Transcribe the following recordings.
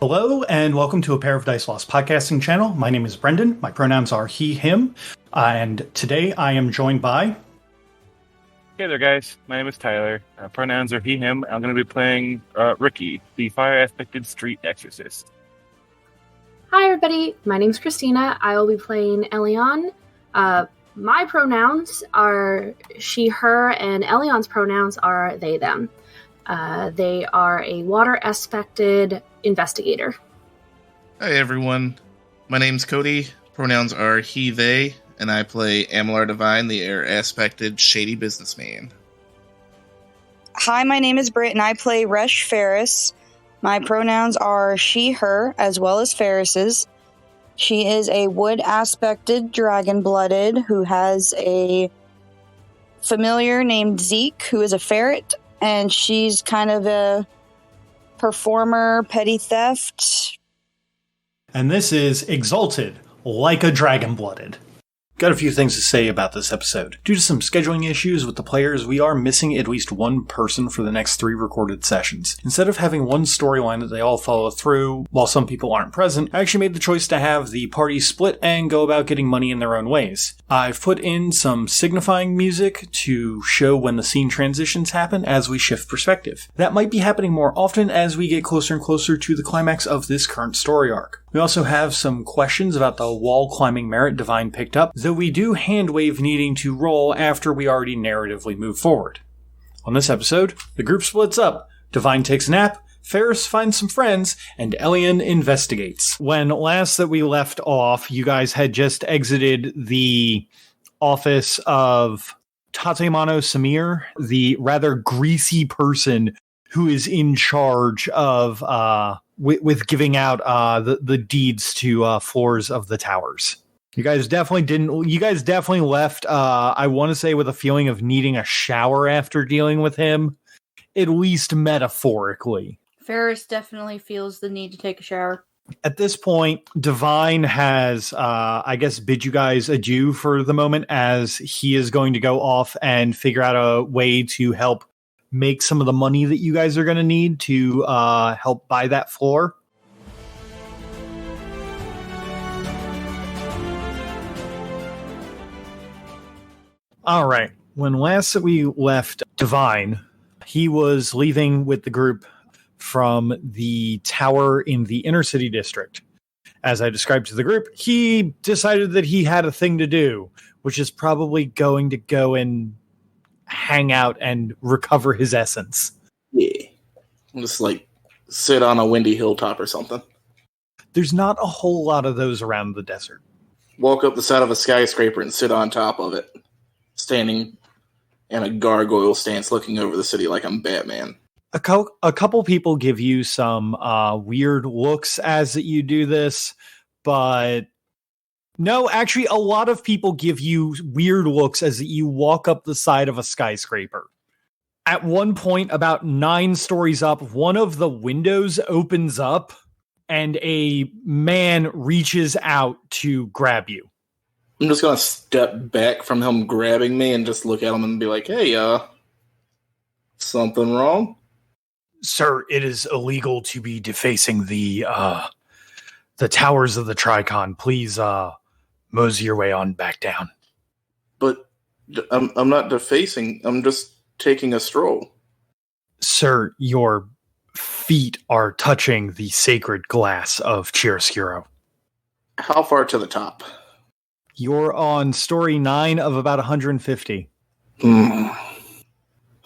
Hello, and welcome to A Pair of Dice Lost podcasting channel. My name is Brendan. My pronouns are he, him. And today I am joined by... Hey there, guys. My name is Tyler. Pronouns are he, him. I'm going to be playing Ricky, the fire-aspected street exorcist. Hi, everybody. My name's Christina. I will be playing Elion. My pronouns are she, her, and Elion's pronouns are they, them. They are a water-aspected investigator. Hi, everyone. My name's Cody. Pronouns are he, they, and I play Devine, the air-aspected shady businessman. Hi, my name is Britt, and I play Resh Fairus. My pronouns are she, her, as well as Fairus's. She is a wood-aspected dragon-blooded who has a familiar named Zeke, who is a ferret, and she's kind of a performer, petty theft. And this is Exalted, like a dragon-blooded. Got a few things to say about this episode. Due to some scheduling issues with the players, we are missing at least one person for the next 3 recorded sessions. Instead of having one storyline that they all follow through, while some people aren't present, I actually made the choice to have the party split and go about getting money in their own ways. I've put in some signifying music to show when the scene transitions happen as we shift perspective. That might be happening more often as we get closer and closer to the climax of this current story arc. We also have some questions about the wall climbing merit Devine picked up, though we do handwave needing to roll after we already narratively move forward. On this episode, the group splits up. Devine takes a nap, Fairus finds some friends, and Elion investigates. When last that we left off, you guys had just exited the office of Tatemano Samir, the rather greasy person who is in charge of with giving out the deeds to floors of the towers. You guys definitely left, I want to say, with a feeling of needing a shower after dealing with him, at least metaphorically. Fairus definitely feels the need to take a shower. At this point, Devine has, I guess, bid you guys adieu for the moment, as he is going to go off and figure out a way to help make some of the money that you guys are going to need to help buy that floor. All right. When last that we left Devine, he was leaving with the group from the tower in the inner city district. As I described to the group, he decided that he had a thing to do, which is probably going to go and hang out and recover his essence. Yeah. Just sit on a windy hilltop or something. There's not a whole lot of those around the desert. Walk up the side of a skyscraper and sit on top of it, standing in a gargoyle stance looking over the city like I'm Batman. A couple people give you some weird looks as you do this, but no, actually, a lot of people give you weird looks as you walk up the side of a skyscraper. At one point, about 9 stories up, one of the windows opens up and a man reaches out to grab you. I'm just going to step back from him grabbing me and just look at him and be like, hey, something wrong? Sir, it is illegal to be defacing the towers of the Tricon. Please, mosey your way on back down. But I'm not defacing. I'm just taking a stroll. Sir, your feet are touching the sacred glass of Chiaroscuro. How far to the top? You're on story 9 of about 150.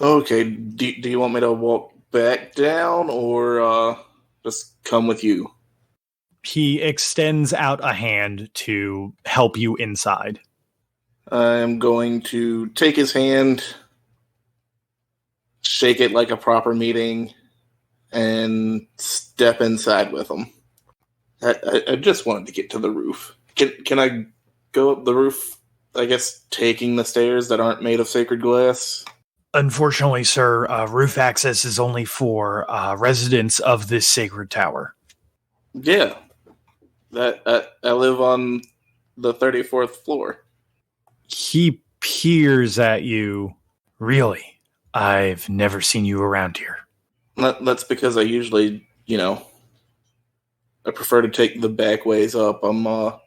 Okay, do you want me to walk back down or just come with you? He extends out a hand to help you inside. I'm going to take his hand, shake it like a proper meeting, and step inside with him. I just wanted to get to the roof. Can I go up the roof, I guess, taking the stairs that aren't made of sacred glass? Unfortunately, sir, roof access is only for residents of this sacred tower. Yeah. I live on the 34th floor. He peers at you. Really? I've never seen you around here. That's because I usually, I prefer to take the back ways up. I'm not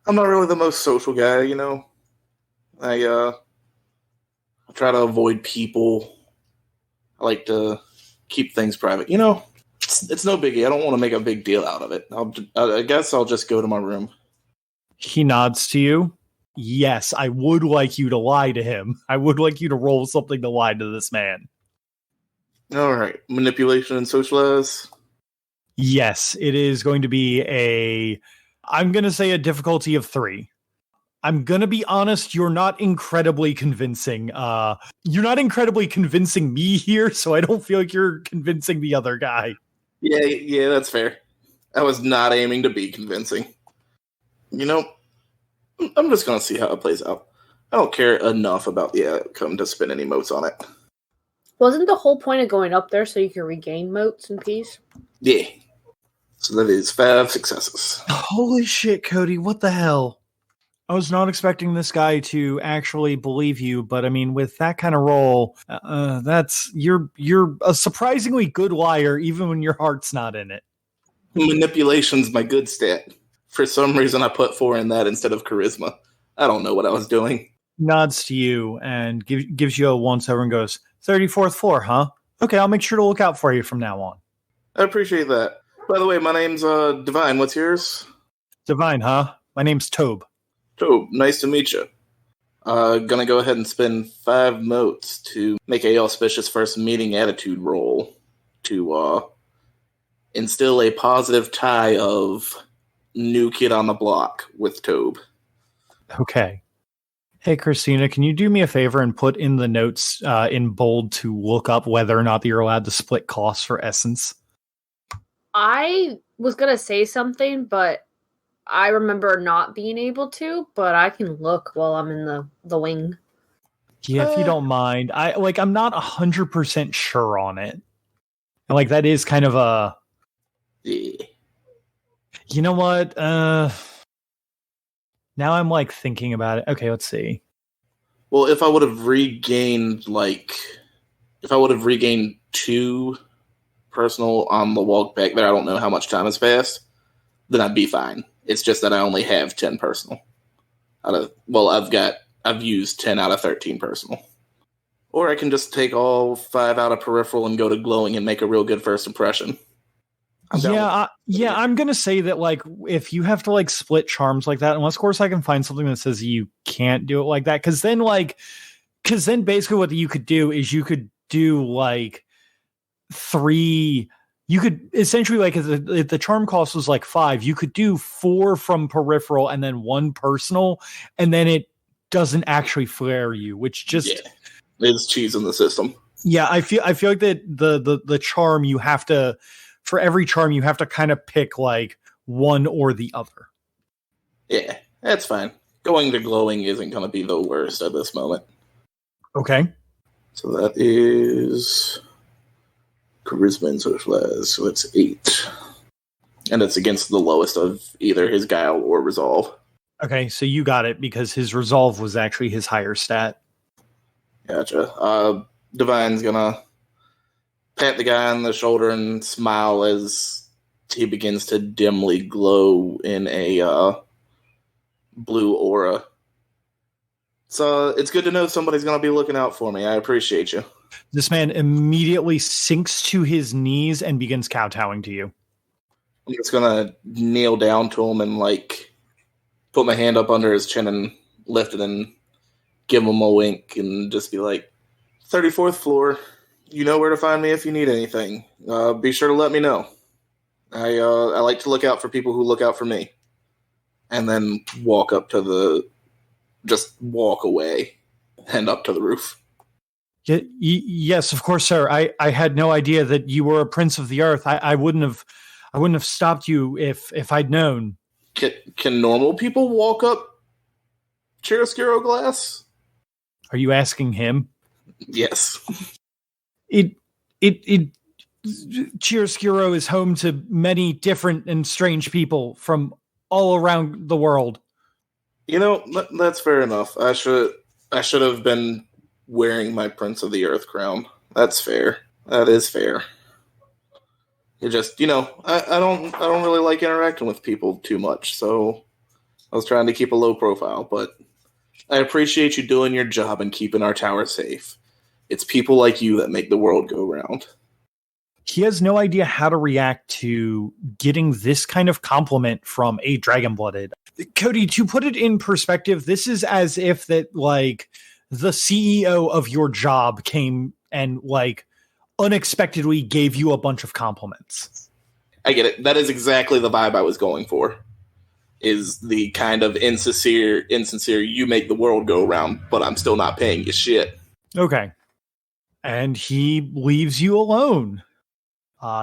really the most social guy, you know. I try to avoid people. I like to keep things private. You know, it's no biggie. I don't want to make a big deal out of it. I guess I'll just go to my room. He nods to you. Yes, I would like you to lie to him. I would like you to roll something to lie to this man. All right. Manipulation and socialize. Yes, it is going to be I'm going to say a difficulty of 3. I'm going to be honest, you're not incredibly convincing. You're not incredibly convincing me here, so I don't feel like you're convincing the other guy. Yeah, that's fair. I was not aiming to be convincing. You know, I'm just going to see how it plays out. I don't care enough about the outcome to spend any motes on it. Wasn't the whole point of going up there so you can regain motes and peace? Yeah. So that is 5 successes. Holy shit, Cody, what the hell? I was not expecting this guy to actually believe you, but I mean, with that kind of roll, you're a surprisingly good liar, even when your heart's not in it. Manipulation's my good stat. For some reason, I put 4 in that instead of charisma. I don't know what I was doing. Nods to you and gives you a once over and goes, 34th floor, huh? Okay, I'll make sure to look out for you from now on. I appreciate that. By the way, my name's Devine. What's yours? Devine, huh? My name's Tobe. Tobe, nice to meet you. Gonna go ahead and spend 5 motes to make a auspicious first meeting attitude roll to instill a positive tie of new kid on the block with Tobe. Okay. Hey, Christina, can you do me a favor and put in the notes in bold to look up whether or not you're allowed to split costs for Essence? I was going to say something, but I remember not being able to, but I can look while I'm in the wing. Yeah, if you don't mind. I'm not 100% sure on it. And that is kind of a... Yeah. You know what? Now I'm thinking about it. Okay, let's see. Well, if I would have regained 2 personal on the walk back there, I don't know how much time has passed, then I'd be fine. It's just that I only have 10 personal. I've used 10 out of 13 personal. Or I can just take all 5 out of peripheral and go to glowing and make a real good first impression. I'm going to say that if you have to split charms like that, unless of course I can find something that says you can't do it like that, because then basically what you could do is you could do 3. You could essentially if the charm cost was 5, you could do 4 from peripheral and then 1 personal, and then it doesn't actually flare you, which just it's cheese in the system. Yeah, I feel like that the charm you have to. For every charm, you have to kind of pick one or the other. Yeah, that's fine. Going to glowing isn't going to be the worst at this moment. Okay. So that is charisma and socialize. So it's 8. And it's against the lowest of either his guile or resolve. Okay, so you got it because his resolve was actually his higher stat. Gotcha. Divine's going to pat the guy on the shoulder and smile as he begins to dimly glow in a blue aura. So it's good to know somebody's going to be looking out for me. I appreciate you. This man immediately sinks to his knees and begins kowtowing to you. I'm just going to kneel down to him and put my hand up under his chin and lift it and give him a wink and just be like, 34th floor. You know where to find me if you need anything. Be sure to let me know. I like to look out for people who look out for me. And then walk away and up to the roof. Yes, of course, sir. I had no idea that you were a prince of the earth. I wouldn't have stopped you if I'd known. Can normal people walk up Chiaroscuro glass? Are you asking him? Yes. Chiaroscuro is home to many different and strange people from all around the world. You know, that's fair enough. I should have been wearing my Prince of the Earth crown. That's fair. That is fair. It just, I don't really like interacting with people too much, so I was trying to keep a low profile, but I appreciate you doing your job and keeping our tower safe. It's people like you that make the world go round. He has no idea how to react to getting this kind of compliment from a dragon-blooded. Cody, to put it in perspective, this is as if that, like, the CEO of your job came and, like, unexpectedly gave you a bunch of compliments. I get it. That is exactly the vibe I was going for. Is the kind of insincere, you make the world go round, but I'm still not paying you shit. Okay. And he leaves you alone.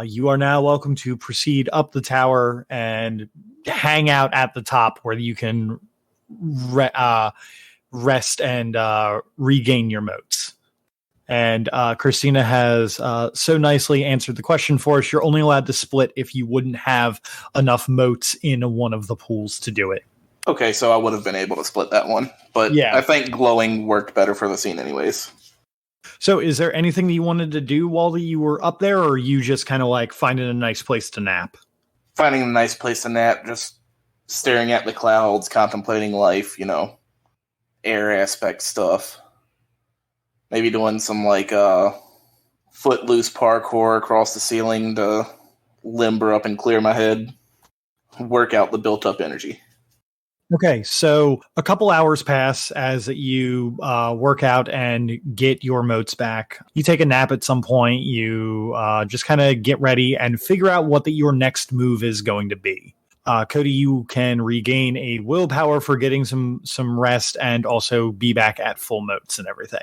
You are now welcome to proceed up the tower and hang out at the top where you can rest and regain your motes. And Christina has so nicely answered the question for us. You're only allowed to split if you wouldn't have enough motes in one of the pools to do it. Okay, so I would have been able to split that one. But yeah. I think glowing worked better for the scene anyways. So is there anything that you wanted to do while you were up there, or are you just kind of like finding a nice place to nap? Finding a nice place to nap, just staring at the clouds, contemplating life, air aspect stuff. Maybe doing some footloose parkour across the ceiling to limber up and clear my head. Work out the built up energy. Okay, so a couple hours pass as you work out and get your motes back. You take a nap at some point. You just kind of get ready and figure out what your next move is going to be. Cody, you can regain a willpower for getting some rest and also be back at full motes and everything.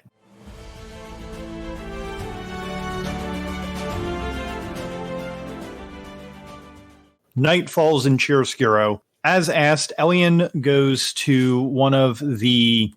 Night falls in chiaroscuro. As asked, Ellion goes to one of the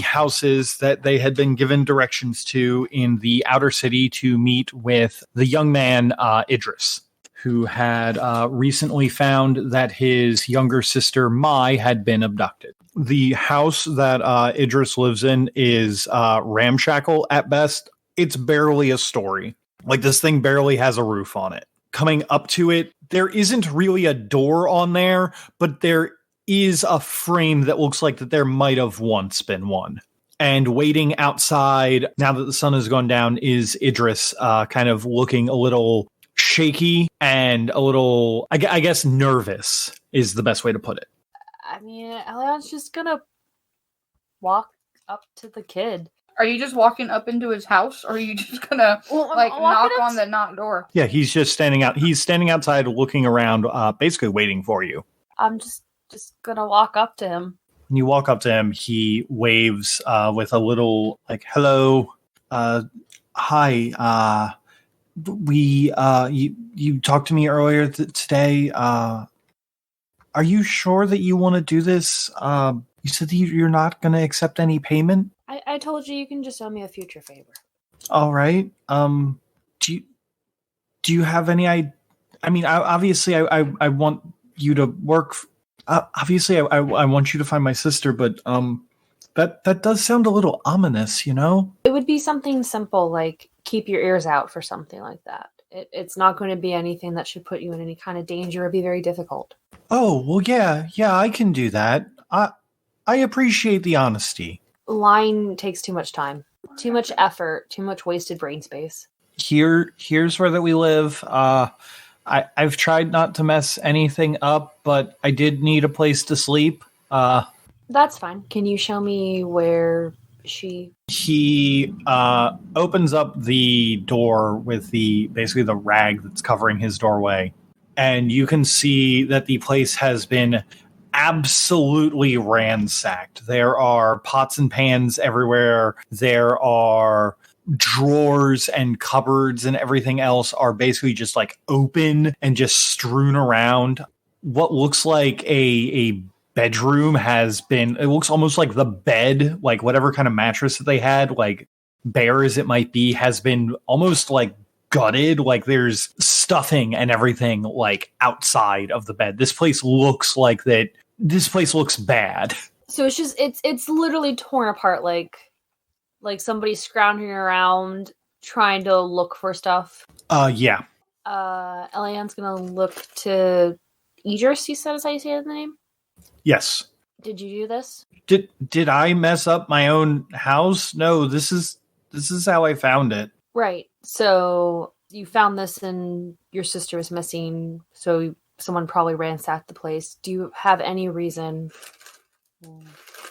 houses that they had been given directions to in the outer city to meet with the young man Idris, who had recently found that his younger sister Mai had been abducted. The house that Idris lives in is ramshackle at best. It's barely a story. Like, this thing barely has a roof on it. Coming up to it, there isn't really a door on there, but there is a frame that looks like that there might have once been one. And waiting outside, now that the sun has gone down, is Idris, kind of looking a little shaky and a little, I guess, nervous is the best way to put it. I mean, Elion's just gonna walk up to the kid. Are you just walking up into his house, or are you just gonna knock on the knock door? Yeah, he's just standing out. He's standing outside, looking around, basically waiting for you. I'm just gonna walk up to him. When you walk up to him, he waves with a little hello, hi. You talked to me earlier today. Are you sure that you want to do this? You said that you're not going to accept any payment. I told you can just owe me a future favor. All right. Do you have any? I mean, obviously, I want you to work. Obviously, I want you to find my sister, but that does sound a little ominous, you know? It would be something simple, like keep your ears out for something like that. It's not going to be anything that should put you in any kind of danger or be very difficult. Oh, well, yeah, I can do that. I appreciate the honesty. Lying takes too much time, too much effort, too much wasted brain space. Here's where that we live. I've tried not to mess anything up, but I did need a place to sleep. That's fine. Can you show me where she... He opens up the door with basically the rag that's covering his doorway. And you can see that the place has been absolutely ransacked. There are pots and pans everywhere. There are drawers and cupboards and everything else are basically just open and just strewn around. What looks like a bedroom it looks almost like the bed, whatever kind of mattress that they had, bare as it might be, has been almost gutted. There's stuffing and everything outside of the bed. This place looks this place looks bad. So it's literally torn apart, like somebody scrounging around trying to look for stuff. Yeah. Elian's gonna look to Idris, you said, is how you say the name? Yes. Did you do this? Did I mess up my own house? No, this is how I found it. Right. So you found this and your sister was missing, so someone probably ransacked the place. Do you have any reason?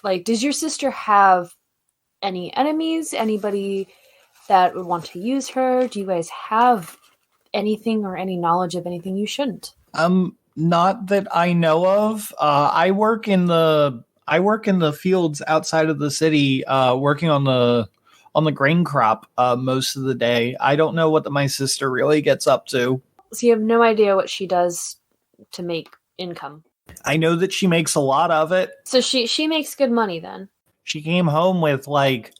Like, does your sister have any enemies? Anybody that would want to use her? Do you guys have anything or any knowledge of anything you shouldn't? Not that I know of. I work in the fields outside of the city, working on the grain crop most of the day. I don't know what my sister really gets up to. So you have no idea what she does to make income. I know that she makes a lot of it. So she makes good money then. She came home with like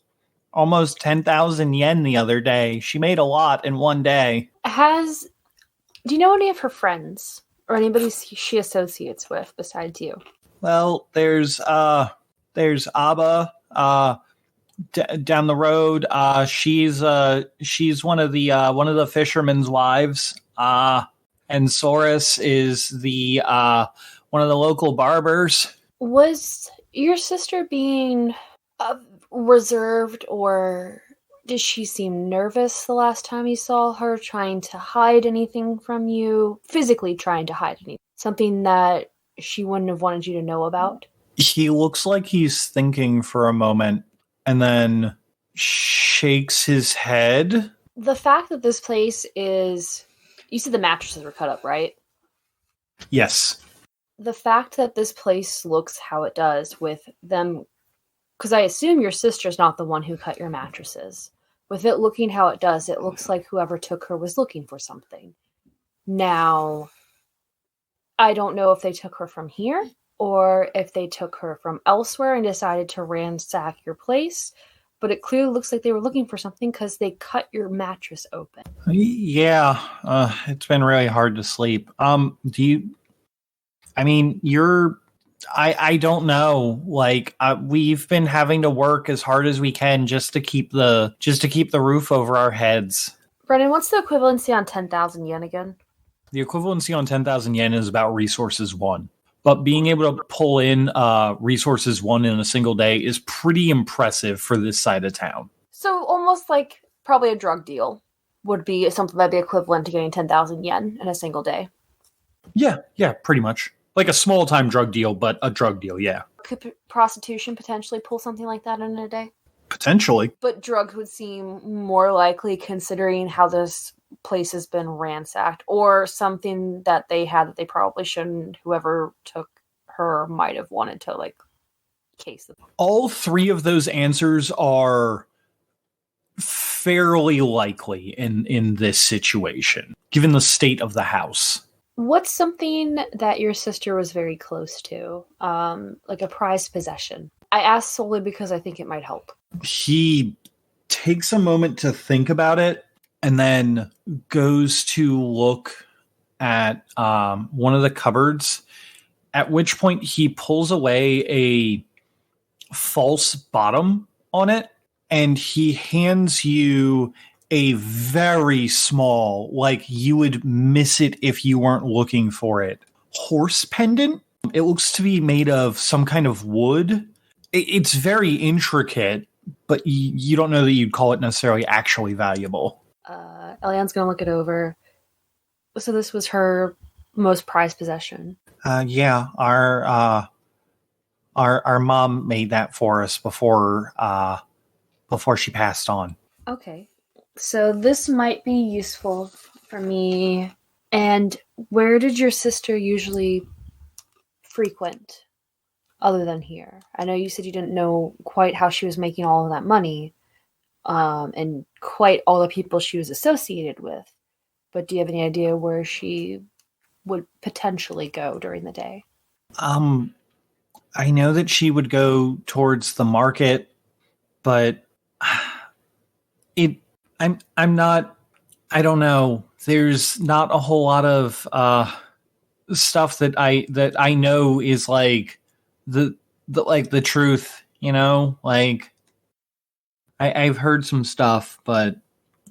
almost 10,000 yen the other day. She made a lot in one day. Do you know any of her friends or anybody she associates with besides you? Well, there's Abba down the road. She's one of the fishermen's wives. And Saurus is the one of the local barbers. Was your sister being reserved, or did she seem nervous the last time you saw her, trying to hide anything from you? Physically trying to hide anything? Something that she wouldn't have wanted you to know about? He looks like he's thinking for a moment and then shakes his head. The fact that this place is... You said the mattresses were cut up, right? Yes. The fact that this place looks how it does with them... Because I assume your sister's not the one who cut your mattresses. With it looking how it does, it looks like whoever took her was looking for something. Now, I don't know if they took her from here or if they took her from elsewhere and decided to ransack your place, but it clearly looks like they were looking for something because they cut your mattress open. Yeah, it's been really hard to sleep. I don't know. Like, we've been having to work as hard as we can just to keep the roof over our heads. Brennan, what's the equivalency on 10,000 yen again? The equivalency on 10,000 yen is about resources 1. But being able to pull in resources 1 in a single day is pretty impressive for this side of town. So almost like probably a drug deal would be something that'd be equivalent to getting 10,000 yen in a single day. Yeah, pretty much. Like a small-time drug deal, but a drug deal, yeah. Could prostitution potentially pull something like that in a day? Potentially. But drugs would seem more likely considering how this place has been ransacked, or something that they had that they probably shouldn't. Whoever took her might have wanted to, like, case them. All 3 of those answers are fairly likely in this situation, given the state of the house. What's something that your sister was very close to? Like a prized possession? I ask solely because I think it might help. He takes a moment to think about it and then goes to look at one of the cupboards, at which point he pulls away a false bottom on it, and he hands you a very small, like you would miss it if you weren't looking for it, horse pendant. It looks to be made of some kind of wood. It's very intricate, but you don't know that you'd call it necessarily actually valuable. Elian's gonna look it over. So this was her most prized possession. Yeah, our mom made that for us before she passed on. Okay. So this might be useful for me. And where did your sister usually frequent other than here? I know you said you didn't know quite how she was making all of that money, and quite all the people she was associated with. But do you have any idea where she would potentially go during the day? I know that she would go towards the market, but I don't know. There's not a whole lot of stuff that I know is like the truth, you know? Like I've heard some stuff, but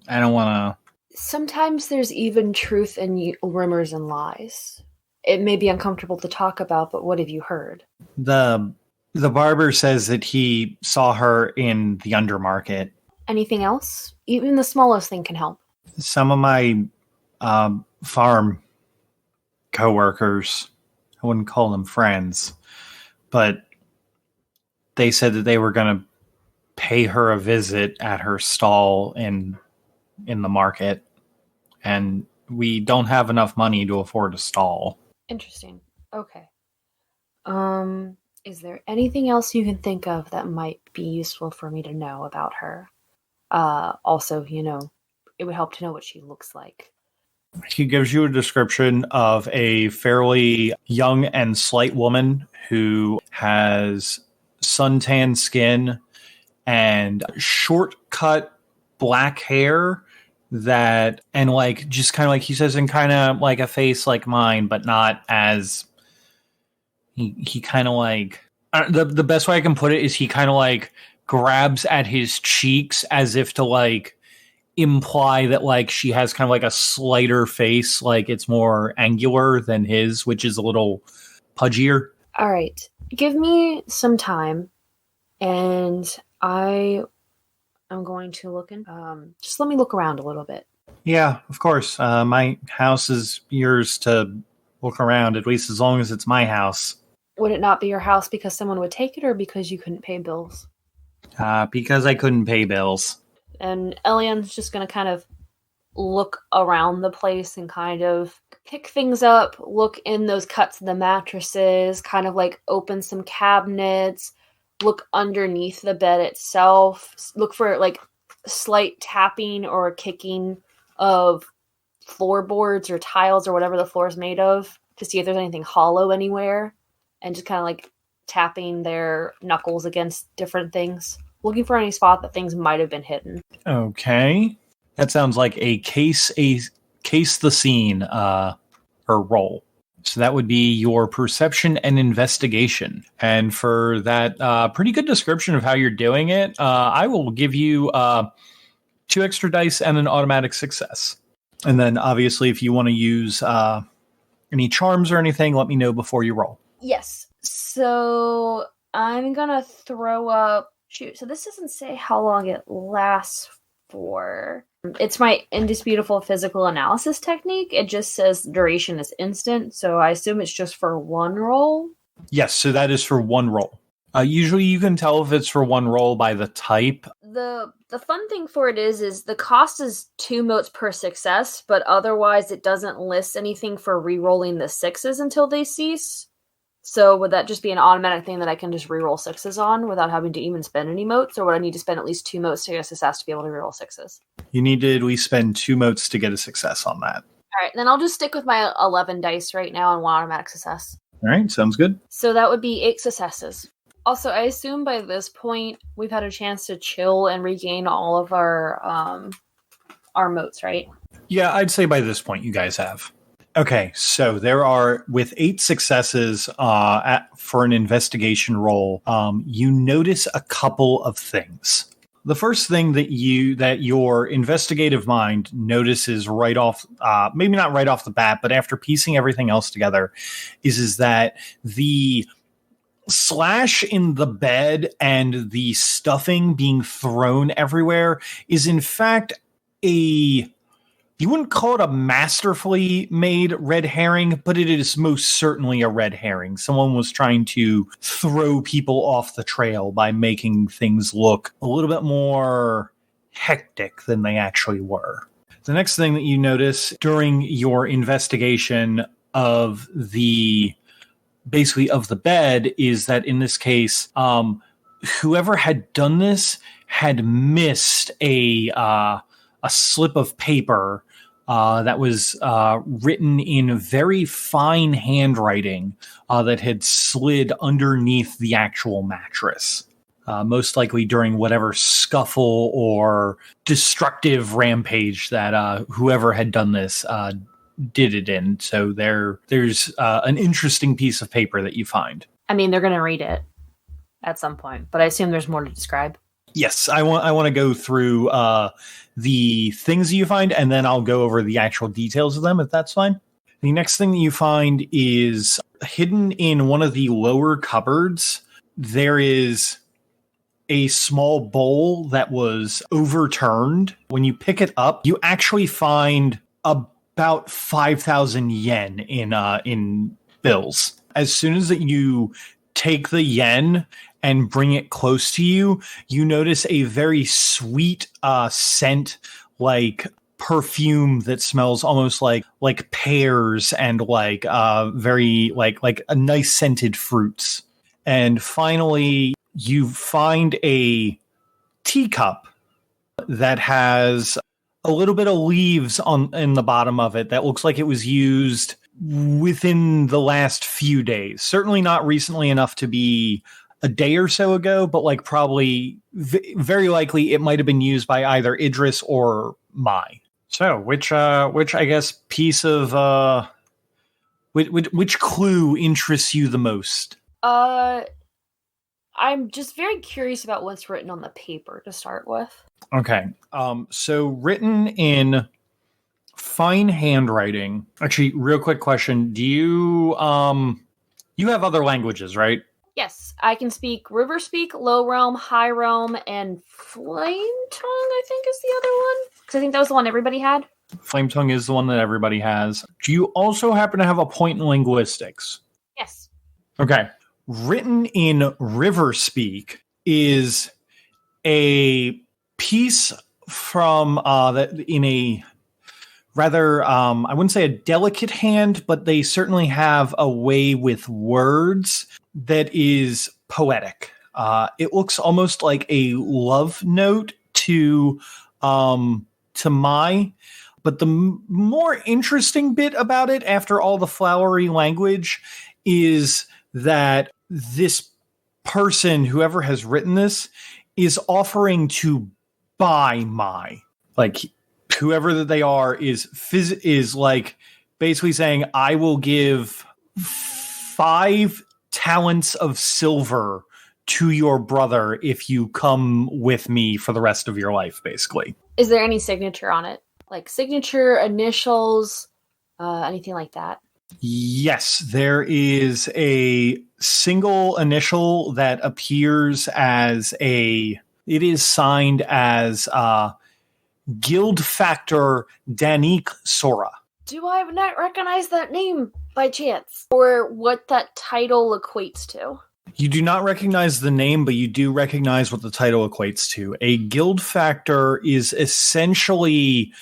I don't want to. Sometimes there's even truth in rumors and lies. It may be uncomfortable to talk about, but what have you heard? The barber says that he saw her in the undermarket. Anything else? Even the smallest thing can help. Some of my farm coworkers, I wouldn't call them friends, but they said that they were going to pay her a visit at her stall in the market, and we don't have enough money to afford a stall. Interesting. Okay. Is there anything else you can think of that might be useful for me to know about her? Also, it would help to know what she looks like. He gives you a description of a fairly young and slight woman who has suntan skin and short-cut black hair and like just kind of like he says, in kind of like a face like mine, but not as he kind of like the best way I can put it is he kind of like grabs at his cheeks as if to like imply that like she has kind of like a slighter face, like it's more angular than his, which is a little pudgier. All right, give me some time, and I'm going to look in. Just let me look around a little bit. Yeah, of course. My house is yours to look around, at least as long as it's my house. Would it not be your house because someone would take it, or because you couldn't pay bills? Because I couldn't pay bills. And Ellion's just going to kind of look around the place and kind of pick things up, look in those cuts of the mattresses, kind of like open some cabinets, look underneath the bed itself, look for like slight tapping or kicking of floorboards or tiles or whatever the floor is made of to see if there's anything hollow anywhere, and just kind of like tapping their knuckles against different things, looking for any spot that things might have been hidden. Okay. That sounds like a case the scene or roll. So that would be your perception and investigation. And for that pretty good description of how you're doing it, I will give you 2 extra dice and an automatic success. And then obviously if you want to use any charms or anything, let me know before you roll. Yes. So I'm going to throw up... Shoot, so this doesn't say how long it lasts for. It's my indisputable physical analysis technique. It just says duration is instant, so I assume it's just for one roll? Yes, so that is for one roll. Usually you can tell if it's for one roll by the type. The fun thing for it is the cost is 2 motes per success, but otherwise it doesn't list anything for re-rolling the 6s until they cease. So would that just be an automatic thing that I can just re-roll 6s on without having to even spend any motes, or would I need to spend at least 2 motes to get a success to be able to re-roll 6s? You need to at least spend 2 motes to get a success on that. All right, then I'll just stick with my 11 dice right now and 1 automatic success. All right, sounds good. So that would be 8 successes. Also, I assume by this point we've had a chance to chill and regain all of our motes, right? Yeah, I'd say by this point you guys have. Okay, so there are, with 8 successes for an investigation roll, you notice a couple of things. The first thing that your investigative mind notices right off, maybe not right off the bat, but after piecing everything else together, is that the slash in the bed and the stuffing being thrown everywhere is in fact you wouldn't call it a masterfully made red herring, but it is most certainly a red herring. Someone was trying to throw people off the trail by making things look a little bit more hectic than they actually were. The next thing that you notice during your investigation of the bed is that in this case, whoever had done this had missed a slip of paper that was written in very fine handwriting that had slid underneath the actual mattress. Most likely during whatever scuffle or destructive rampage that whoever had done this did it in. So there's an interesting piece of paper that you find. I mean, they're going to read it at some point, but I assume there's more to describe. Yes, I want to go through the things that you find, and then I'll go over the actual details of them, if that's fine. The next thing that you find is hidden in one of the lower cupboards. There is a small bowl that was overturned. When you pick it up, you actually find about 5,000 yen in bills. As soon as you take the yen and bring it close to you, you notice a very sweet scent, like perfume that smells almost like pears and like very like a nice scented fruits. And finally, you find a teacup that has a little bit of leaves in the bottom of it that looks like it was used within the last few days. Certainly not recently enough to be a day or so ago, but like probably very likely it might have been used by either Idris or Mai. So, which I guess piece of which clue interests you the most? I'm just very curious about what's written on the paper to start with. Okay. So written in fine handwriting. Actually, real quick question. Do you you have other languages, right? Yes, I can speak River Speak, Low Realm, High Realm, and Flame Tongue, I think is the other one. Because I think that was the one everybody had. Flame Tongue is the one that everybody has. Do you also happen to have a point in linguistics? Yes. Okay. Written in River Speak is a piece from that in a rather I wouldn't say a delicate hand, but they certainly have a way with words that is poetic. It looks almost like a love note to Mai. But the more interesting bit about it, after all the flowery language, is that this person, whoever has written this, is offering to buy Mai. Like, whoever that they are is like basically saying, I will give 5 talents of silver to your brother if you come with me for the rest of your life, basically. Is there any signature on it? Like signature, initials, anything like that? Yes, there is a single initial that appears as it is signed as Guild Factor Danik Sora. Do I not recognize that name by chance? Or what that title equates to? You do not recognize the name, but you do recognize what the title equates to. A Guild Factor is essentially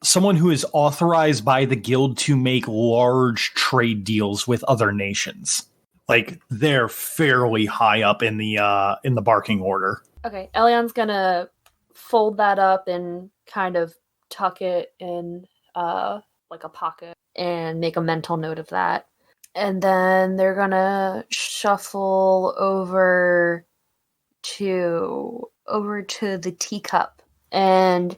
someone who is authorized by the guild to make large trade deals with other nations. Like, they're fairly high up in the barking order. Okay, Elion's gonna fold that up and kind of tuck it in like a pocket and make a mental note of that. And then they're gonna shuffle over to the teacup and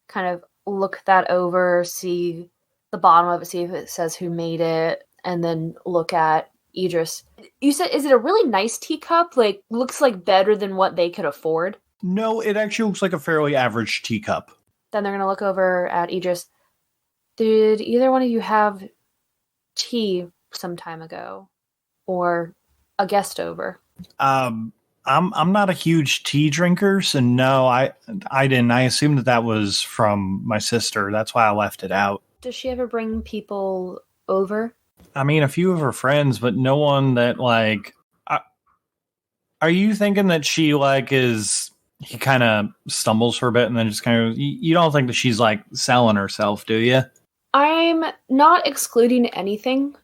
kind of look that over, see the bottom of it, see if it says who made it, and then look at Idris. You said, is it a really nice teacup? Like, looks like better than what they could afford? No, it actually looks like a fairly average teacup. Then they're going to look over at Idris. Did either one of you have tea some time ago? Or a guest over? I'm not a huge tea drinker, so no, I didn't. I assumed that was from my sister. That's why I left it out. Does she ever bring people over? I mean, a few of her friends, but no one that, like... are you thinking that she, like, is... He kind of stumbles for a bit and then just kind of... You don't think that she's, like, selling herself, do you? I'm not excluding anything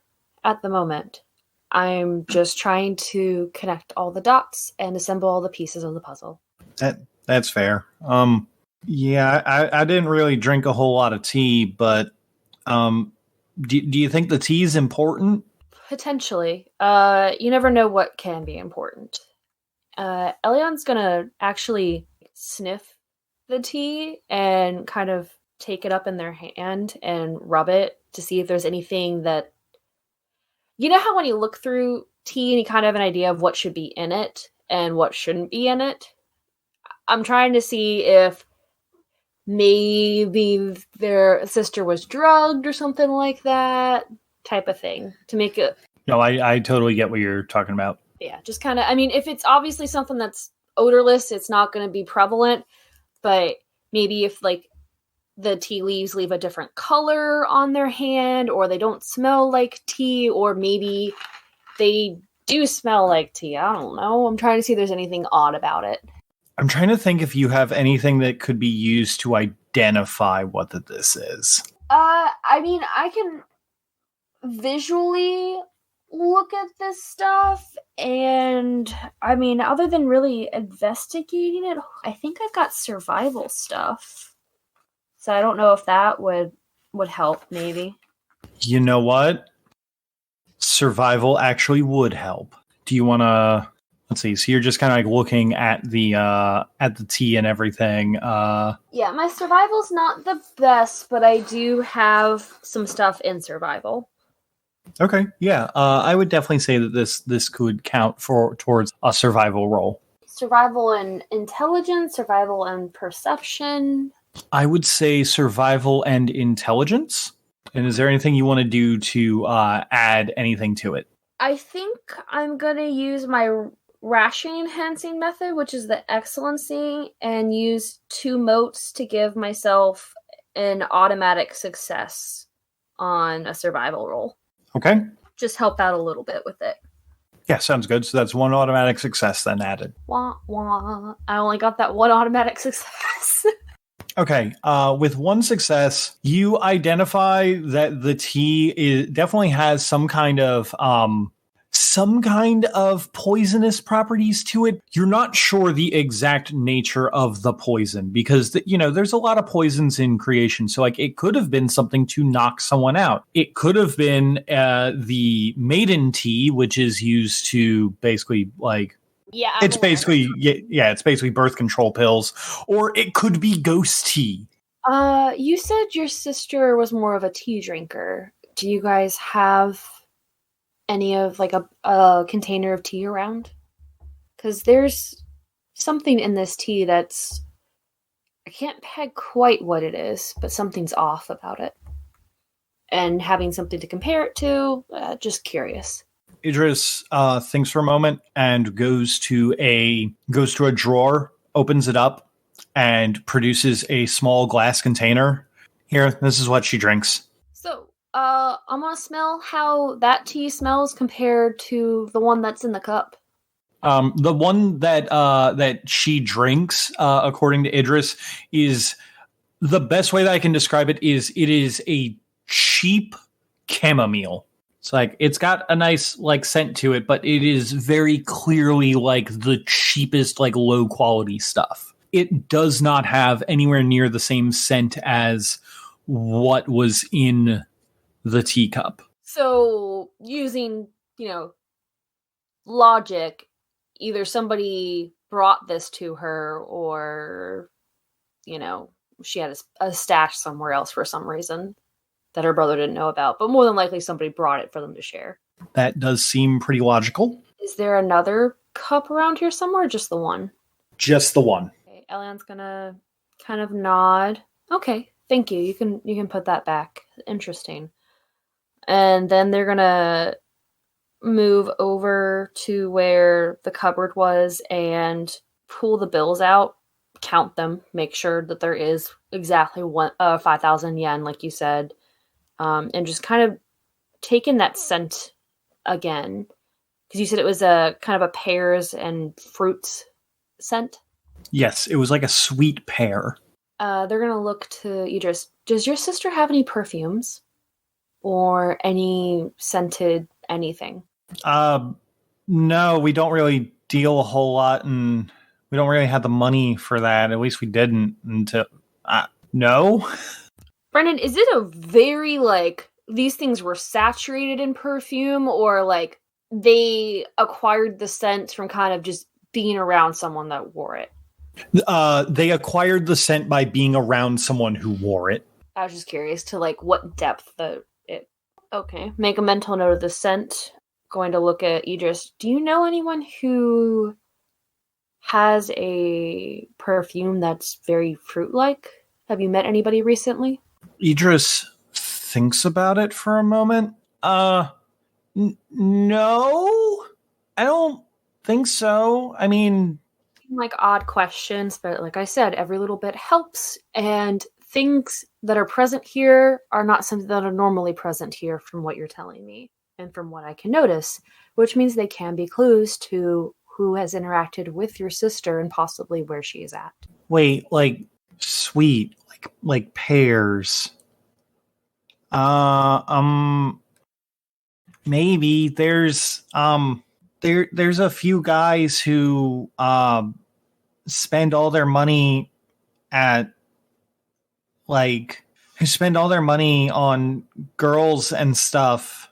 at the moment. I'm just trying to connect all the dots and assemble all the pieces of the puzzle. That's fair. Yeah, I didn't really drink a whole lot of tea, but do you think the tea is important? Potentially. You never know what can be important. Elion's gonna actually sniff the tea and kind of take it up in their hand and rub it to see if there's anything that... You know how when you look through tea and you kind of have an idea of what should be in it, and what shouldn't be in it. I'm trying to see if maybe their sister was drugged or something like that, type of thing, to make it... No, I totally get what you're talking about. Yeah, just kind of, I mean, if it's obviously something that's odorless, it's not going to be prevalent, but maybe if, like, the tea leaves leave a different color on their hand, or they don't smell like tea, or maybe they do smell like tea. I don't know. I'm trying to see if there's anything odd about it. I'm trying to think if you have anything that could be used to identify what this is. I mean, I can visually look at this stuff, and I mean, other than really investigating it, I think I've got survival stuff. So I don't know if that would help, maybe. You know what? Survival actually would help. Do you want to... Let's see. So you're just kind of like looking at the tea and everything. Yeah, my survival's not the best, but I do have some stuff in survival. Okay, yeah. I would definitely say that this could count towards a survival roll. Survival and intelligence, survival and perception. I would say survival and intelligence. And is there anything you want to do to add anything to it? I think I'm going to use my ration enhancing method, which is the excellency, and use 2 motes to give myself an automatic success on a survival roll. Okay. Just help out a little bit with it. Yeah, sounds good. So that's 1 automatic success then added. Wah, wah. I only got that 1 automatic success. Okay, with 1 success, you identify that the tea definitely has some kind of poisonous properties to it. You're not sure the exact nature of the poison because, there's a lot of poisons in creation. So, like, it could have been something to knock someone out. It could have been the maiden tea, which is used to basically, like... Yeah, it's basically birth control pills, or it could be ghost tea. You said your sister was more of a tea drinker. Do you guys have any of like a container of tea around? Because there's something in this tea that's, I can't peg quite what it is, but something's off about it. And having something to compare it to, just curious. Idris thinks for a moment and goes to a drawer, opens it up, and produces a small glass container. Here, this is what she drinks. So, I'm gonna smell how that tea smells compared to the one that's in the cup. The one that she drinks, according to Idris, is the best way that I can describe it is a cheap chamomile. It's like, it's got a nice, like, scent to it, but it is very clearly, like, the cheapest, like, low-quality stuff. It does not have anywhere near the same scent as what was in the teacup. So, using, logic, either somebody brought this to her or, she had a stash somewhere else for some reason that her brother didn't know about, but more than likely somebody brought it for them to share. That does seem pretty logical. Is there another cup around here somewhere, or just the one? Just the one. Okay, Ellion's gonna kind of nod. Okay, thank you. You can put that back. Interesting. And then they're gonna move over to where the cupboard was and pull the bills out, count them, make sure that there is exactly 5,000 yen, like you said. And just kind of take in that scent again. Because you said it was a kind of a pears and fruits scent? Yes, it was like a sweet pear. They're going to look to Idris. Does your sister have any perfumes? Or any scented anything? No, we don't really deal a whole lot, and we don't really have the money for that. At least we didn't until... no? Brendan, is it a very, like, these things were saturated in perfume, or, like, they acquired the scent from kind of just being around someone that wore it? They acquired the scent by being around someone who wore it. I was just curious to, like, what depth it... Okay, make a mental note of the scent. Going to look at Idris. Do you know anyone who has a perfume that's very fruit-like. Have you met anybody recently? Idris thinks about it for a moment. No, I don't think so. I mean, like odd questions, but like I said, every little bit helps, and things that are present here are not something that are normally present here from what you're telling me and from what I can notice, which means they can be clues to who has interacted with your sister and possibly where she is at. wait, like sweet, like pears. Maybe there's a few guys who spend all their money on girls and stuff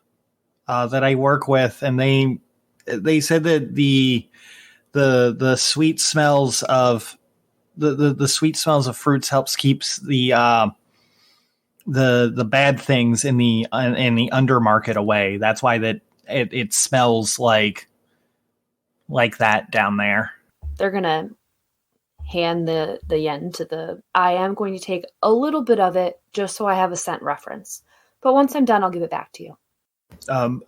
that I work with, and they said that the sweet smells of the sweet smells of fruits helps keeps the bad things in the undermarket away. That's why that it smells like that down there. They're gonna hand the yen to the... I am going to take a little bit of it just so I have a scent reference. But once I'm done, I'll give it back to you.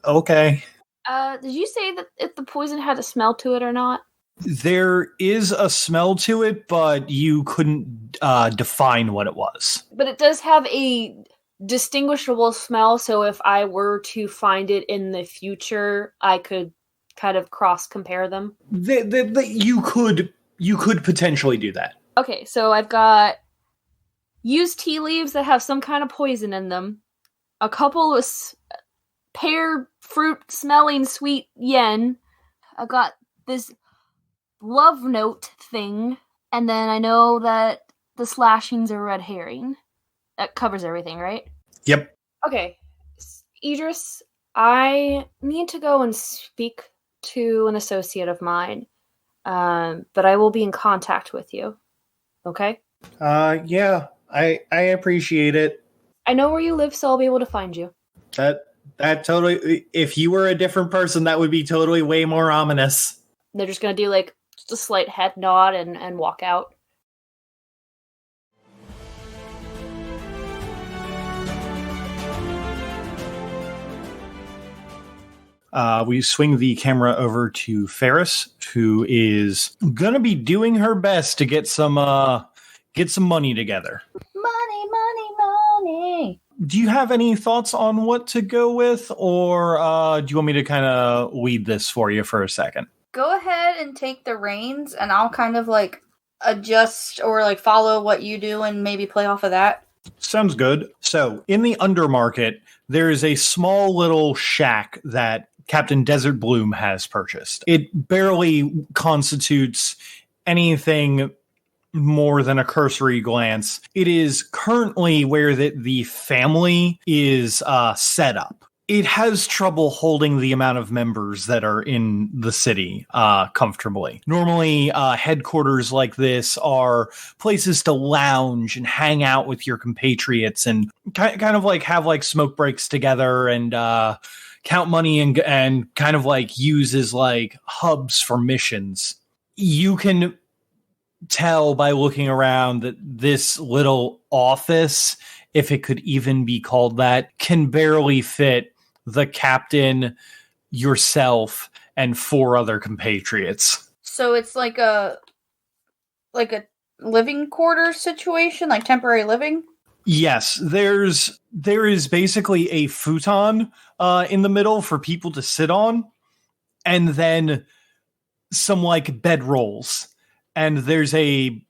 Okay. Did you say that if the poison had a smell to it or not? There is a smell to it, but you couldn't define what it was. But it does have a distinguishable smell, so if I were to find it in the future, I could kind of cross-compare them. You could potentially do that. Okay, so I've got used tea leaves that have some kind of poison in them, a couple of pear fruit smelling sweet yen. I've got this love note thing, and then I know that the slashings are red herring. That covers everything, right? Yep. Okay, Idris, I need to go and speak to an associate of mine, but I will be in contact with you. Okay? Yeah, I appreciate it. I know where you live, so I'll be able to find you. That totally, if you were a different person, that would be totally way more ominous. They're just gonna do like just a slight head nod and walk out. We swing the camera over to Fairus, who is gonna be doing her best to get some money together. Money. Do you have any thoughts on what to go with, or do you want me to kind of lead this for you for a second? Go ahead and take the reins, and I'll kind of like adjust or like follow what you do and maybe play off of that. Sounds good. So, in the undermarket, there is a small little shack that Captain Desert Bloom has purchased. It barely constitutes anything more than a cursory glance. It is currently where the family is set up. It has trouble holding the amount of members that are in the city comfortably. Normally, headquarters like this are places to lounge and hang out with your compatriots and kind of like have like smoke breaks together and count money and kind of like use as like hubs for missions. You can tell by looking around that this little office, if it could even be called that, can barely fit the captain, yourself, and 4 other compatriots. So it's like a living quarters situation, like temporary living? Yes, there is basically a futon in the middle for people to sit on, and then some like bedrolls. And there's a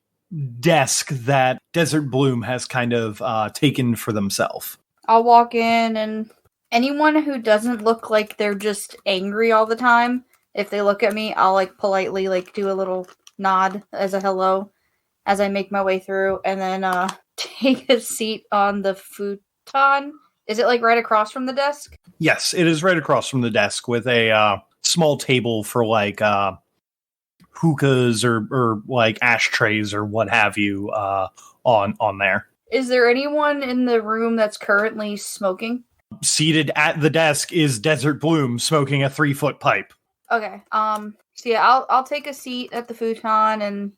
desk that Desert Bloom has kind of taken for themselves. I'll walk in, and anyone who doesn't look like they're just angry all the time, if they look at me, I'll like politely like do a little nod as a hello as I make my way through, and then take a seat on the futon. Is it like right across from the desk? Yes, it is right across from the desk with a small table for like hookahs or like ashtrays or what have you on there. Is there anyone in the room that's currently smoking? Seated at the desk is Desert Bloom smoking a 3-foot pipe. Okay. So yeah, I'll take a seat at the futon and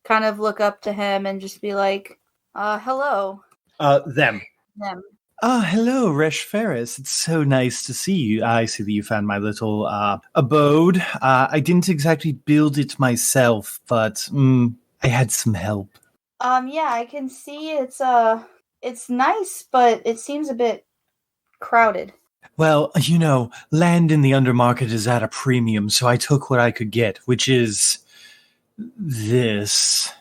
kind of look up to him and just be like, hello. Them. Them. Hello, Resh Fairus. It's so nice to see you. I see that you found my little abode. I didn't exactly build it myself, but I had some help. Yeah, I can see it's nice, but it seems a bit crowded. Well, land in the undermarket is at a premium, so I took what I could get, which is this.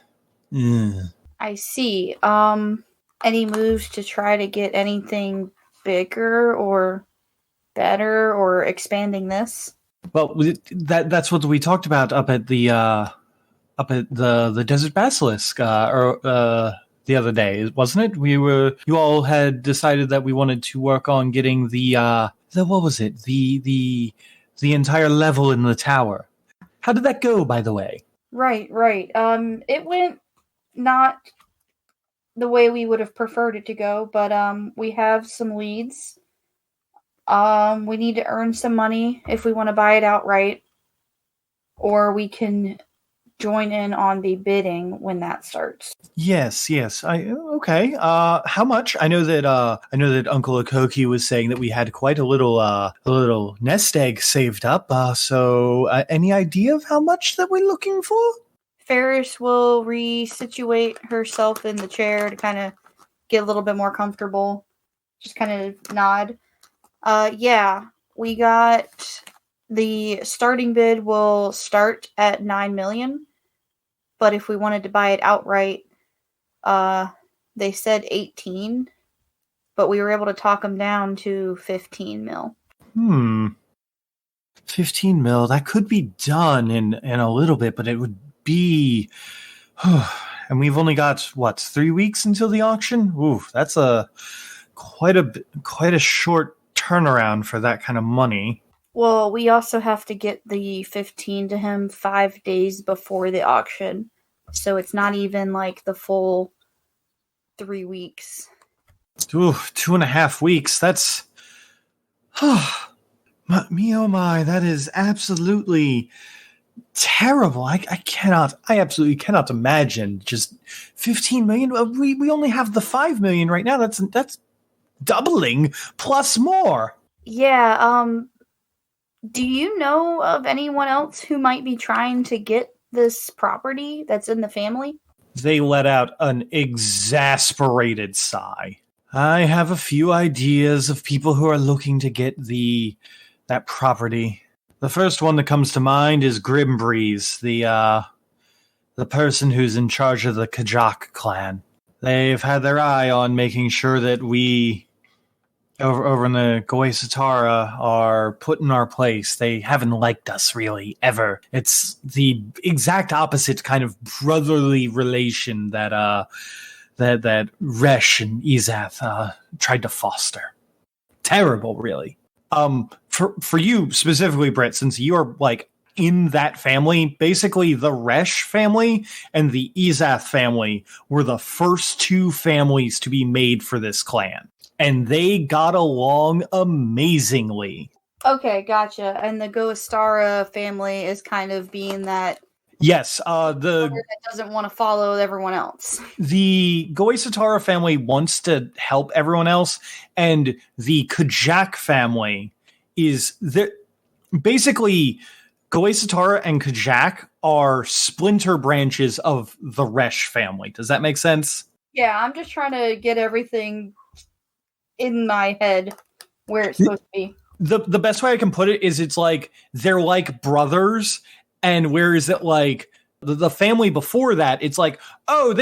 I see. Any moves to try to get anything bigger or better or expanding this? Well, that's what we talked about up at the Desert Basilisk the other day, wasn't it? You all had decided that we wanted to work on getting the what was it? The entire level in the tower. How did that go, by the way? Right. It went not the way we would have preferred it to go, but we have some leads. We need to earn some money if we want to buy it outright, or we can join in on the bidding when that starts. Yes. Okay. How much? I know that Uncle Akoki was saying that we had quite a little nest egg saved up. So any idea of how much that we're looking for? Fairus will resituate herself in the chair to kind of get a little bit more comfortable. Just kind of nod. Yeah, we got the starting bid will start at 9 million. But if we wanted to buy it outright, they said 18, but we were able to talk them down to 15 mil. 15 mil, that could be done in a little bit, but it would be... and we've only got, 3 weeks until the auction? Ooh, that's quite a short turnaround for that kind of money. Well, we also have to get the 15 to him 5 days before the auction. So it's not even like the full 3 weeks. Ooh, 2.5 weeks. That's... me oh my, that is absolutely terrible. I absolutely cannot imagine just 15 million. We only have the 5 million right now. That's doubling plus more. Yeah, do you know of anyone else who might be trying to get this property that's in the family? They let out an exasperated sigh. I have a few ideas of people who are looking to get that property. The first one that comes to mind is Grimbreeze, the person who's in charge of the Kajak clan. They've had their eye on making sure that we over in the Goesatara are put in our place. They haven't liked us, really, ever. It's the exact opposite kind of brotherly relation that Resh and Izath tried to foster. Terrible, really. For you specifically, Brett, since you're in that family, basically the Resh family and the Izath family were the first two families to be made for this clan. And they got along amazingly. Okay, gotcha. And the Goestara family is kind of being that... Yes, that doesn't want to follow everyone else. The Goesatara family wants to help everyone else, and the Kajak family is... Basically, Goesatara and Kajak are splinter branches of the Resh family. Does that make sense? Yeah, I'm just trying to get everything in my head where it's supposed to be. The best way I can put it is it's like they're like brothers, and where is it like the family before that? It's like, oh,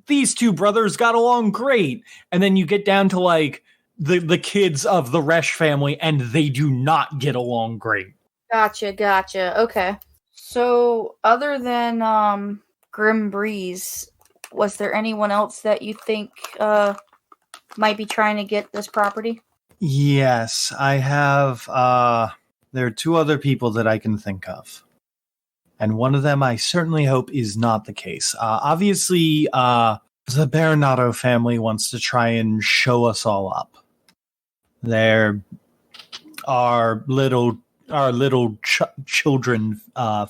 these two brothers got along great, and then you get down to like the kids of the Resh family, and they do not get along great. Gotcha. Okay. So, other than Grim Breeze, was there anyone else that you think might be trying to get this property? Yes, I have. There are two other people that I can think of. And one of them I certainly hope is not the case. Obviously, the Baronato family wants to try and show us all up. There are little our little children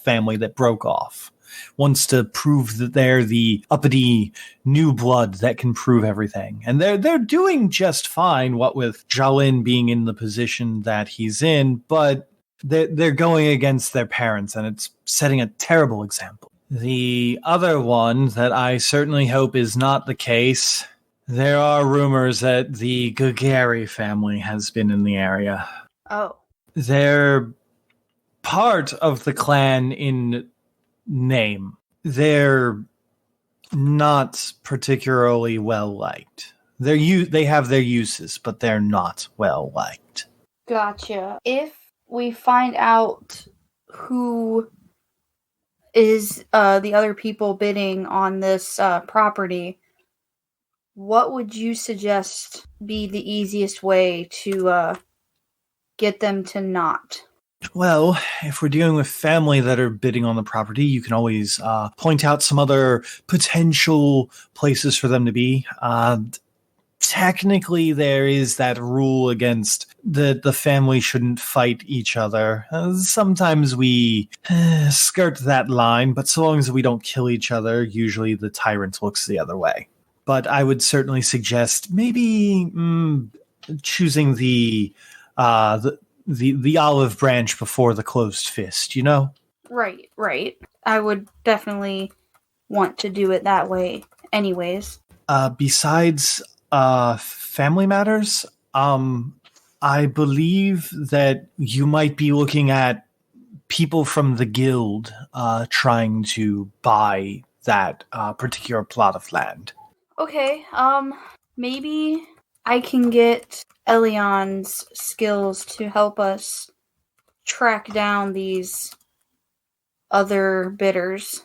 family that broke off. Wants to prove that they're the uppity new blood that can prove everything. And they're doing just fine, what with Jalin being in the position that he's in, but they're going against their parents, and it's setting a terrible example. The other one that I certainly hope is not the case, there are rumors that the Gagari family has been in the area. Oh. They're part of the clan in name. They're not particularly well liked. They have their uses, but they're not well liked. Gotcha. If we find out who is the other people bidding on this property, what would you suggest be the easiest way to get them to not? Well, if we're dealing with family that are bidding on the property, you can always point out some other potential places for them to be. Technically, there is that rule against the family shouldn't fight each other. Sometimes we skirt that line, but so long as we don't kill each other, usually the tyrant looks the other way. But I would certainly suggest maybe choosing the olive branch before the closed fist, you know? Right. I would definitely want to do it that way anyways. Besides family matters, I believe that you might be looking at people from the guild trying to buy that particular plot of land. Okay, maybe I can get Ellion's skills to help us track down these other bidders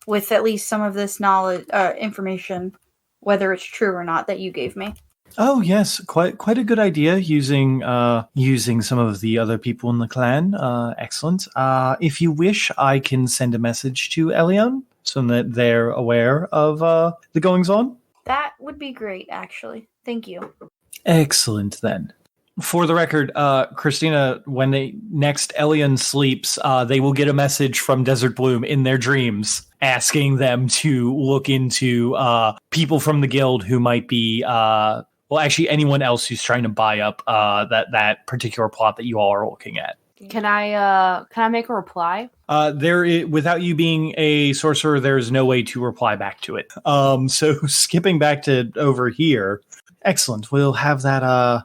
with at least some of this knowledge, information, whether it's true or not, that you gave me. Oh yes, quite a good idea using some of the other people in the clan. Excellent. If you wish, I can send a message to Ellion so that they're aware of the goings on. That would be great, actually. Thank you. Excellent, then. For the record, Christina, when next Ellion sleeps, they will get a message from Desert Bloom in their dreams asking them to look into people from the guild who might be, well, actually anyone else who's trying to buy up that particular plot that you all are looking at. Can I make a reply? Without you being a sorcerer, there's no way to reply back to it. So skipping back to over here, excellent. We'll have that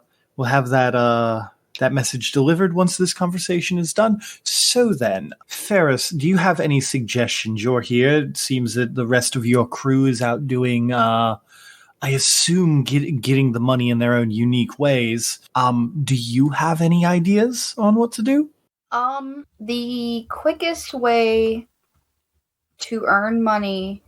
message delivered once this conversation is done. So then, Fairus, do you have any suggestions? You're here. It seems that the rest of your crew is out doing, I assume, getting the money in their own unique ways. Do you have any ideas on what to do? The quickest way to earn money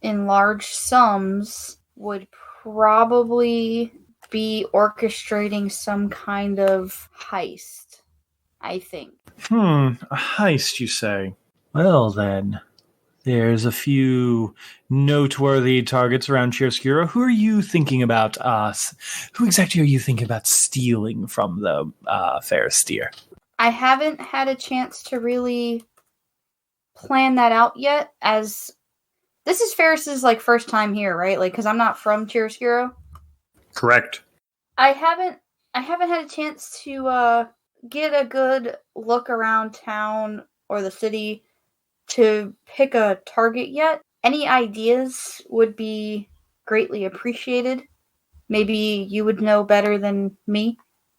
in large sums would probably be orchestrating some kind of heist, I think. A heist, you say? Well, then, there's a few noteworthy targets around Chiaroscuro. Who are you thinking about who exactly are you thinking about stealing from the Fairus deer? I haven't had a chance to really plan that out yet, as this is Ferris's first time here, right? Because I'm not from Chiaroscuro. Correct. I haven't had a chance to get a good look around town or the city to pick a target yet. Any ideas would be greatly appreciated. Maybe you would know better than me,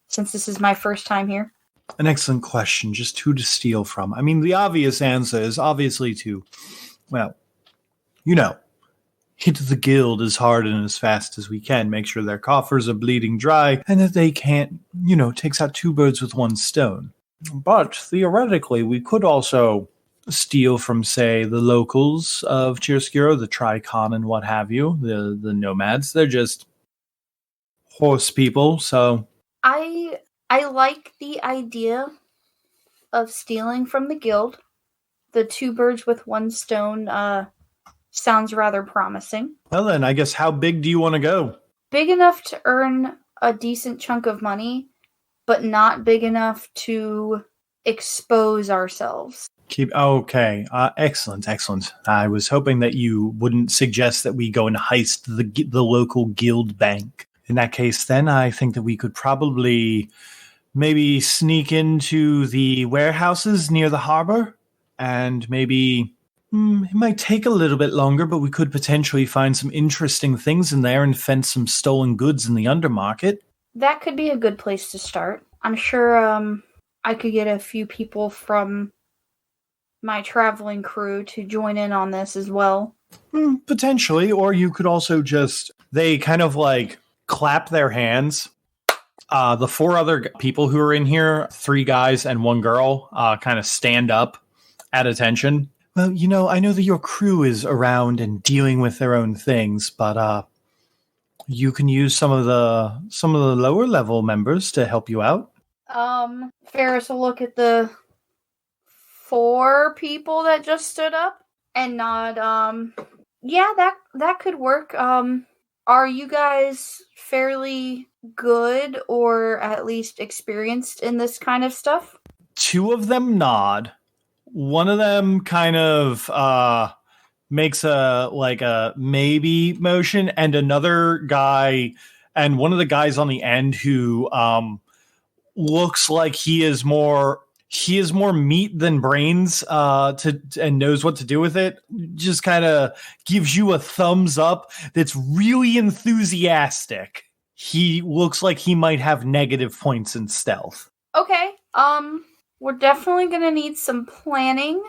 since this is my first time here. An excellent question. Just who to steal from. I mean, the obvious answer is obviously to, well, hit the guild as hard and as fast as we can. Make sure their coffers are bleeding dry and that they can't, takes out two birds with one stone. But theoretically, we could also steal from, say, the locals of Chiaroscuro, the Tricon and what have you, the nomads. They're just horse people, so... I like the idea of stealing from the guild. The two birds with one stone sounds rather promising. Well then, I guess how big do you want to go? Big enough to earn a decent chunk of money, but not big enough to expose ourselves. Okay. Excellent. I was hoping that you wouldn't suggest that we go and heist the local guild bank. In that case, then, I think that we could probably maybe sneak into the warehouses near the harbor, and maybe it might take a little bit longer, but we could potentially find some interesting things in there and fence some stolen goods in the undermarket. That could be a good place to start. I'm sure I could get a few people from my traveling crew to join in on this as well. Potentially, or you could also they kind of like clap their hands. The 4 other people who are in here, 3 guys and 1 girl, kind of stand up at attention. Well, I know that your crew is around and dealing with their own things, but you can use some of the lower level members to help you out. Fairus will look at the 4 people that just stood up and nod. Yeah, that could work. Are you guys fairly good or at least experienced in this kind of stuff? 2 of them nod. One of them kind of makes a maybe motion, and another guy, and one of the guys on the end who looks like he is more meat than brains and knows what to do with it, just kind of gives you a thumbs up that's really enthusiastic. He looks like he might have negative points in stealth. Okay. We're definitely going to need some planning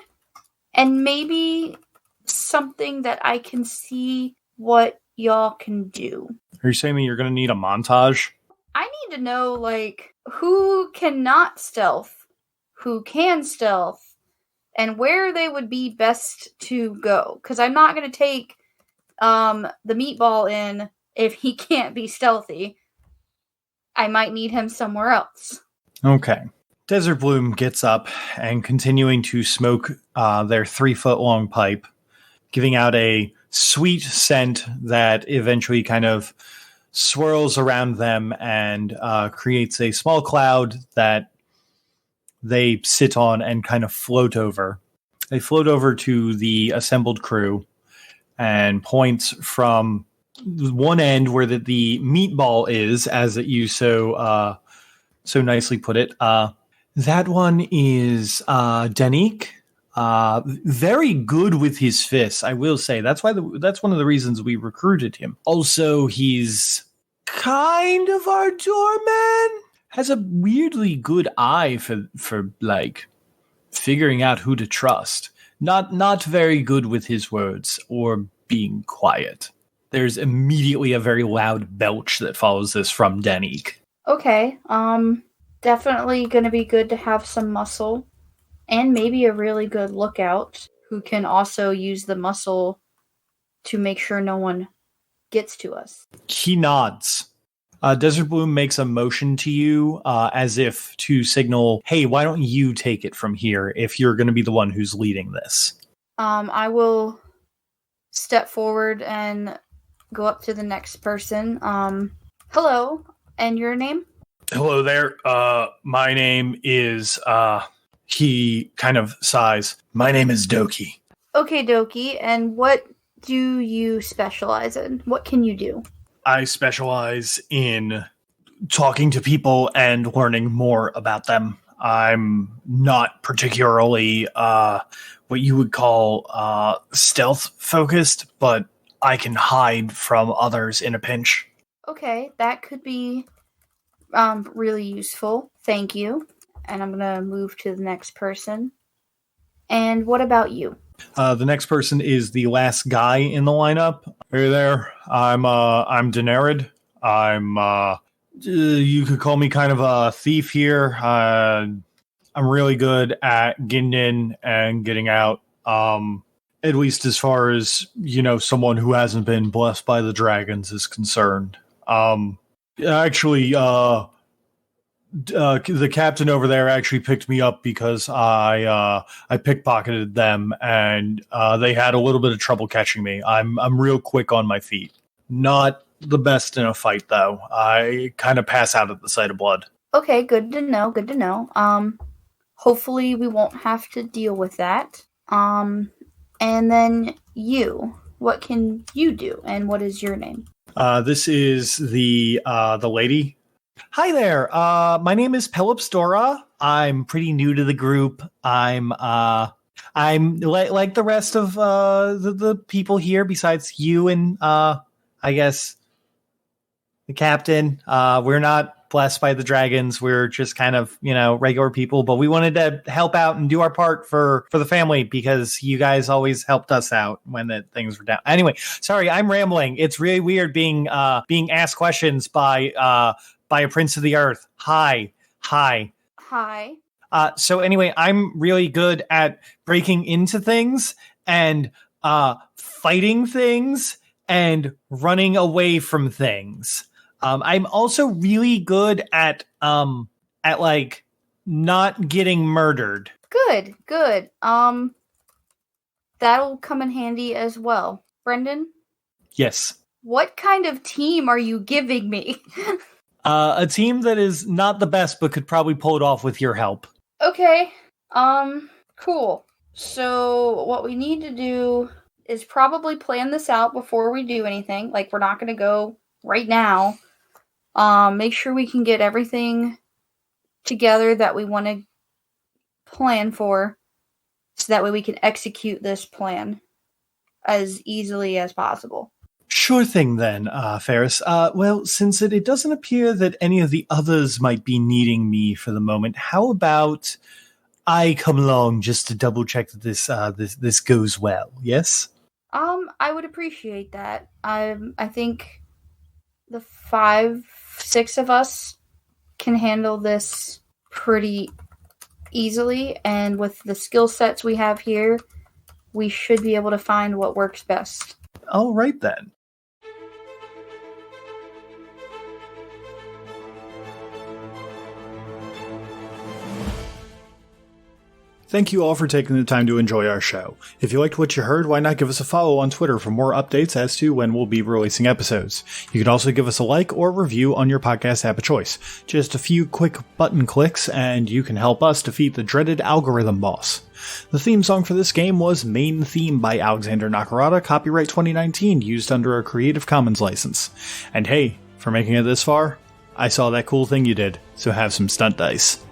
and maybe something that I can see what y'all can do. Are you saying that you're going to need a montage? I need to know, who cannot stealth, who can stealth, and where they would be best to go. Because I'm not going to take the meatball in if he can't be stealthy. I might need him somewhere else. Okay. Desert Bloom gets up and continuing to smoke their 3-foot-long pipe, giving out a sweet scent that eventually kind of swirls around them and creates a small cloud that they sit on and kind of float over. They float over to the assembled crew and points from one end where the meatball is, as you so nicely put it. That one is Danique. Very good with his fists, I will say. That's why that's one of the reasons we recruited him. Also, he's kind of our doorman. Has a weirdly good eye for figuring out who to trust. Not very good with his words or being quiet. There's immediately a very loud belch that follows this from Danique. Okay, definitely gonna be good to have some muscle. And maybe a really good lookout who can also use the muscle to make sure no one gets to us. He nods. Desert Bloom makes a motion to you as if to signal, hey, why don't you take it from here if you're going to be the one who's leading this? I will step forward and go up to the next person. Hello, and your name? Hello there. My name is... He kind of sighs. My name is Doki. Okay, Doki. And what do you specialize in? What can you do? I specialize in talking to people and learning more about them. I'm not particularly what you would call stealth focused, but I can hide from others in a pinch. Okay, that could be really useful. Thank you. And I'm going to move to the next person. And what about you? The next person is the last guy in the lineup. Hey there. I'm Denarid. You could call me kind of a thief here. I'm really good at getting in and getting out. At least as far as, someone who hasn't been blessed by the dragons is concerned. The captain over there actually picked me up because I pickpocketed them and they had a little bit of trouble catching me. I'm real quick on my feet. Not the best in a fight though. I kind of pass out at the sight of blood. Okay, good to know. Hopefully we won't have to deal with that. And then you. What can you do, and what is your name? This is the lady. Hi there. My name is Pelops Dora. I'm pretty new to the group. I'm like the rest of the people here, besides you and I guess the captain. We're not blessed by the dragons. We're just kind of, regular people, but we wanted to help out and do our part for the family because you guys always helped us out when things were down. Anyway, sorry, I'm rambling. It's really weird being asked questions by a prince of the earth. Hi. So anyway, I'm really good at breaking into things and fighting things and running away from things. I'm also really good at like not getting murdered. Good. That'll come in handy as well. Brendan? Yes. What kind of team are you giving me? A team that is not the best, but could probably pull it off with your help. Okay. Cool. So what we need to do is probably plan this out before we do anything. Like, we're not going to go right now. Make sure we can get everything together that we want to plan for, so that way we can execute this plan as easily as possible. Sure thing then, Fairus. Well, since it doesn't appear that any of the others might be needing me for the moment, how about I come along just to double check that this goes well, yes? I would appreciate that. I think the 5-6 of us can handle this pretty easily, and with the skill sets we have here, we should be able to find what works best. All right then. Thank you all for taking the time to enjoy our show. If you liked what you heard, why not give us a follow on Twitter for more updates as to when we'll be releasing episodes. You can also give us a like or review on your podcast app of choice. Just a few quick button clicks and you can help us defeat the dreaded algorithm boss. The theme song for this game was Main Theme by Alexander Nakarada, copyright 2019, used under a Creative Commons license. And hey, for making it this far, I saw that cool thing you did, so have some stunt dice.